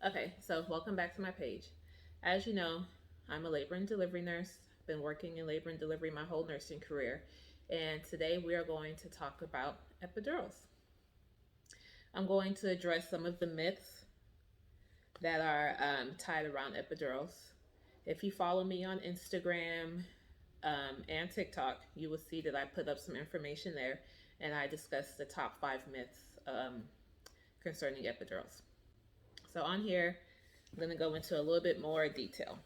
Okay, so welcome back to my page. As you know, I'm a labor and delivery nurse. Been working in labor and delivery my whole nursing career. And today we are going to talk about epidurals. I'm going to address some of the myths that are tied around epidurals. If you follow me on Instagram and TikTok, you will see that I put up some information there and I discussed the top 5 myths concerning epidurals. So on here, I'm going to go into a little bit more detail.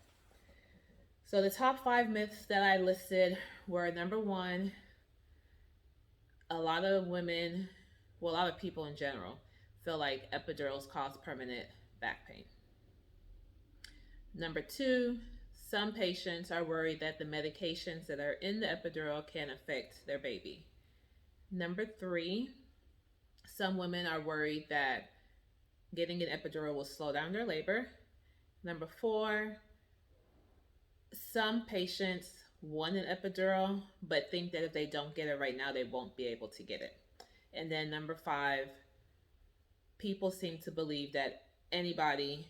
So the top 5 myths that I listed were: number one, a lot of women, well, a lot of people in general, feel like epidurals cause permanent back pain. Number two, some patients are worried that the medications that are in the epidural can affect their baby. Number three, some women are worried that getting an epidural will slow down their labor. Number four, some patients want an epidural but think that if they don't get it right now, they won't be able to get it. And then number five, people seem to believe that anybody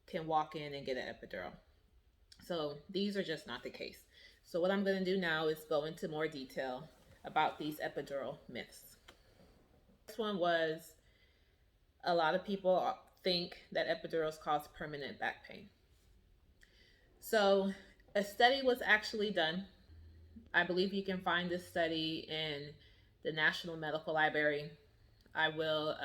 can walk in and get an epidural. So these are just not the case. So what I'm going to do now is go into more detail about these epidural myths. This one was: a lot of people think that epidurals cause permanent back pain. So a study was actually done. I believe you can find this study in the National Medical Library. I will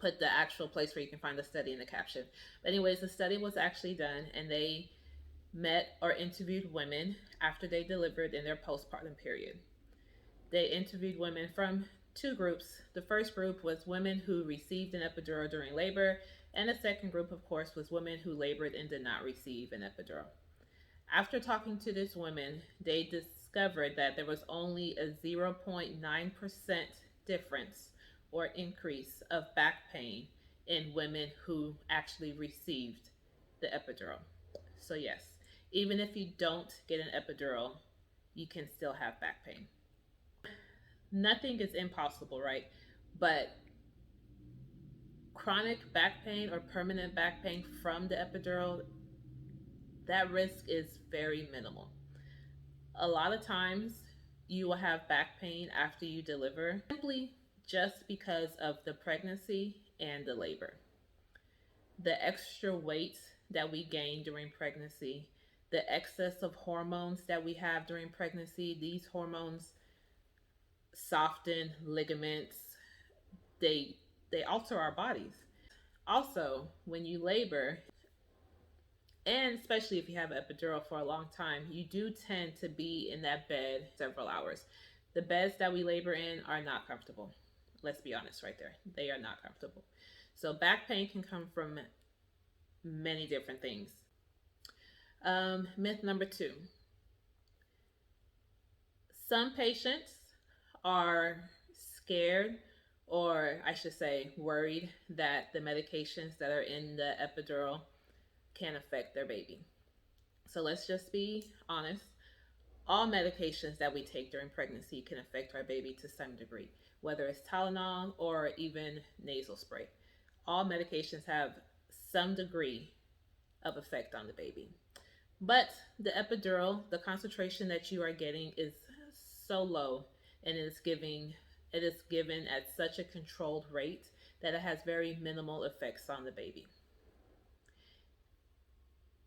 put the actual place where you can find the study in the caption. But anyways, the study was actually done, and they met or interviewed women after they delivered in their postpartum period. They interviewed women from 2 groups. The first group was women who received an epidural during labor, and the second group, of course, was women who labored and did not receive an epidural. After talking to these women, they discovered that there was only a 0.9% difference or increase of back pain in women who actually received the epidural. So, yes, even if you don't get an epidural, you can still have back pain. Nothing is impossible, right? But chronic back pain or permanent back pain from the epidural, that risk is very minimal. A lot of times you will have back pain after you deliver simply just because of the pregnancy and the labor. The extra weight that we gain during pregnancy, the excess of hormones that we have during pregnancy, these hormones soften ligaments, they they alter our bodies. Also, when you labor, and especially if you have epidural for a long time, you do tend to be in that bed several hours. The beds that we labor in are not comfortable. Let's be honest right there. They are not comfortable. So back pain can come from many different things. Myth number 2. Some patients are scared, or I should say worried, that the medications that are in the epidural can affect their baby. So let's just be honest. All medications that we take during pregnancy can affect our baby to some degree, whether it's Tylenol or even nasal spray. All medications have some degree of effect on the baby. But the epidural, the concentration that you are getting is so low, and it is given at such a controlled rate that it has very minimal effects on the baby.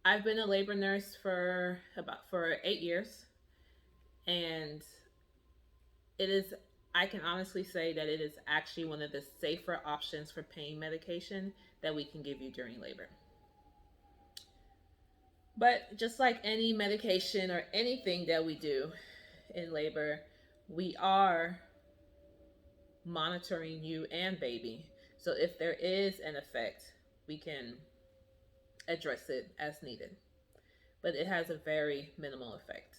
I've been a labor nurse for 8 years, and it is I can honestly say that it is actually one of the safer options for pain medication that we can give you during labor. But just like any medication or anything that we do in labor, we are monitoring you and baby. So if there is an effect, we can address it as needed. But it has a very minimal effect.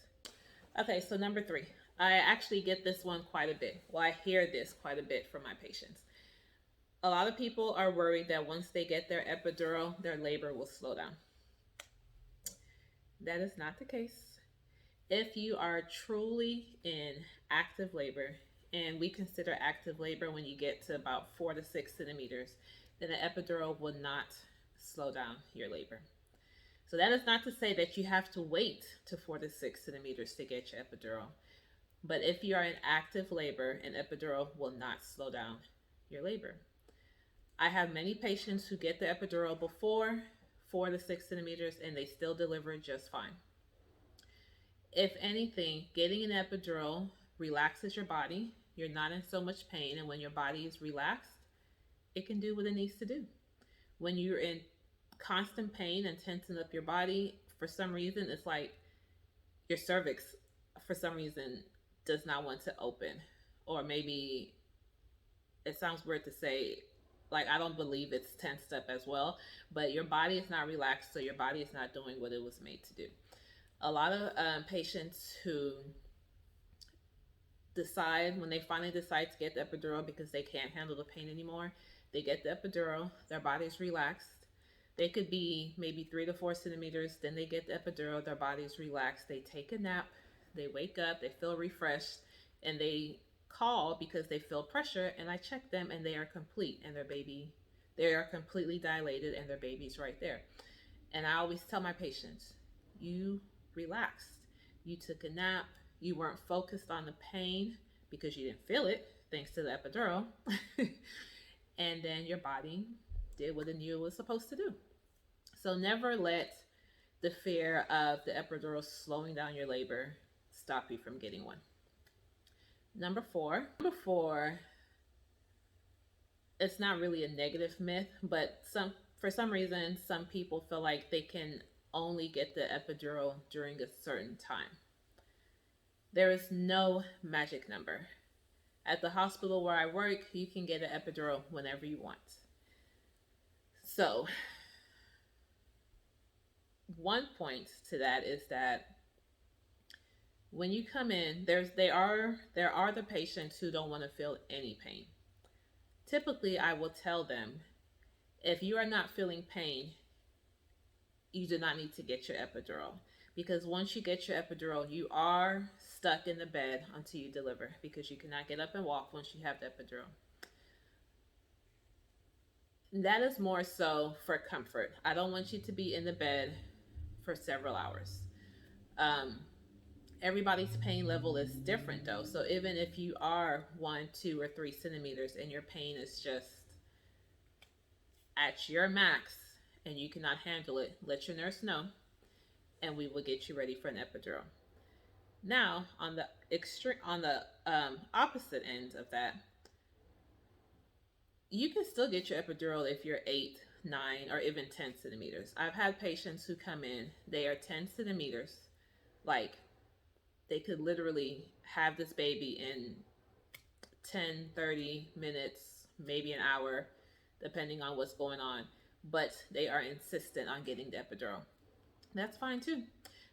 Okay, so number 3. I actually get this one quite a bit. Well, I hear this quite a bit from my patients. A lot of people are worried that once they get their epidural, their labor will slow down. That is not the case. If you are truly in active labor, and we consider active labor when you get to about 4 to 6 centimeters, then an epidural will not slow down your labor. So that is not to say that you have to wait to 4 to 6 centimeters to get your epidural. But if you are in active labor, an epidural will not slow down your labor. I have many patients who get the epidural before 4 to 6 centimeters and they still deliver just fine. If anything, getting an epidural relaxes your body. You're not in so much pain, and when your body is relaxed, it can do what it needs to do. When you're in constant pain and tensing up your body, for some reason, it's like your cervix, for some reason, does not want to open. Or maybe it sounds weird to say, like, I don't believe it's tensed up as well, but your body is not relaxed, so your body is not doing what it was made to do. A lot of patients who decide, when they finally decide to get the epidural because they can't handle the pain anymore, they get the epidural, their body's relaxed. They could be maybe 3 to 4 centimeters, then they get the epidural, their body's relaxed, they take a nap, they wake up, they feel refreshed, and they call because they feel pressure, and I check them and they are complete, and their baby, they are completely dilated and their baby's right there. And I always tell my patients, you relaxed. You took a nap. You weren't focused on the pain because you didn't feel it, thanks to the epidural. And then your body did what it knew it was supposed to do. So never let the fear of the epidural slowing down your labor stop you from getting one. Number four, it's not really a negative myth, but for some reason some people feel like they can only get the epidural during a certain time. There is no magic number. At the hospital where I work, you can get an epidural whenever you want. So, one point to that is that when you come in, there are the patients who don't want to feel any pain. Typically, I will tell them, if you are not feeling pain, you do not need to get your epidural, because once you get your epidural, you are stuck in the bed until you deliver, because you cannot get up and walk once you have the epidural. That is more so for comfort. I don't want you to be in the bed for several hours. Um, Everybody's pain level is different though. So even if you are 1, 2, or 3 centimeters and your pain is just at your max and you cannot handle it, let your nurse know and we will get you ready for an epidural. Now, on the opposite end of that, you can still get your epidural if you're 8, 9, or even 10 centimeters. I've had patients who come in, they are 10 centimeters, like they could literally have this baby in 10, 30 minutes, maybe an hour, depending on what's going on, but they are insistent on getting the epidural. That's fine too.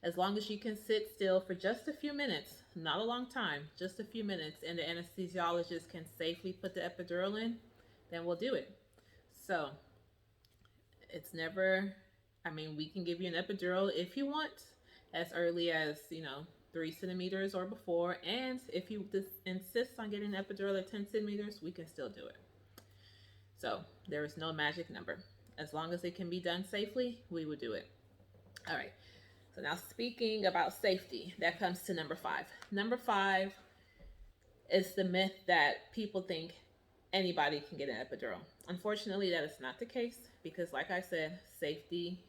As long as you can sit still for just a few minutes, not a long time, just a few minutes, and the anesthesiologist can safely put the epidural in, then we'll do it. So it's never, I mean, we can give you an epidural if you want, as early as, 3 centimeters or before. And if you insist on getting an epidural at 10 centimeters, we can still do it. So there is no magic number. As long as it can be done safely, we will do it. All right. So now, speaking about safety, that comes to number 5. Number 5 is the myth that people think anybody can get an epidural. Unfortunately, that is not the case because, like I said, safety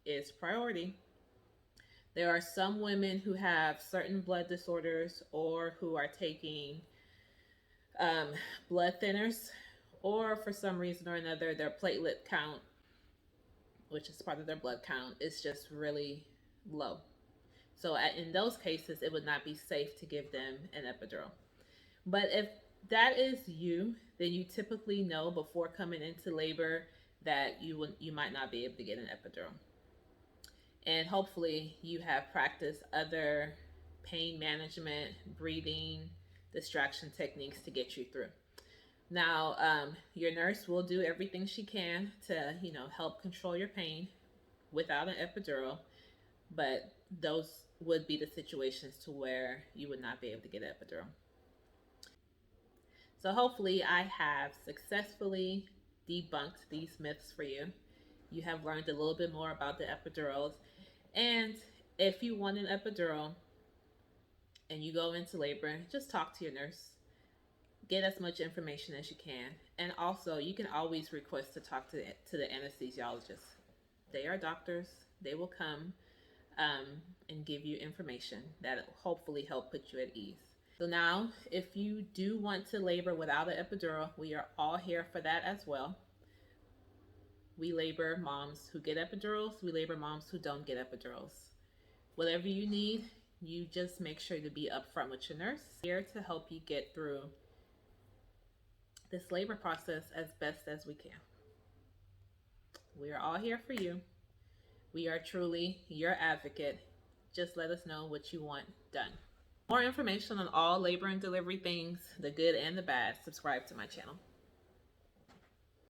is priority. There are some women who have certain blood disorders or who are taking um, blood thinners, or for some reason or another, their platelet count, which is part of their blood count, is just really low. So in those cases, it would not be safe to give them an epidural. But if that is you, then you typically know before coming into labor that you might not be able to get an epidural. And hopefully you have practiced other pain management, breathing, distraction techniques to get you through. Now, your nurse will do everything she can to, help control your pain without an epidural, but those would be the situations to where you would not be able to get an epidural. So hopefully I have successfully debunked these myths for you. You have learned a little bit more about the epidurals. And if you want an epidural and you go into labor, just talk to your nurse. Get as much information as you can. And also, you can always request to talk to the anesthesiologist. They are doctors. They will come and give you information that will hopefully help put you at ease. So now, if you do want to labor without an epidural, we are all here for that as well. We labor moms who get epidurals. We labor moms who don't get epidurals. Whatever you need, you just make sure to be upfront with your nurse. Here to help you get through this labor process as best as we can. We are all here for you. We are truly your advocate. Just let us know what you want done. More information on all labor and delivery things, the good and the bad, subscribe to my channel.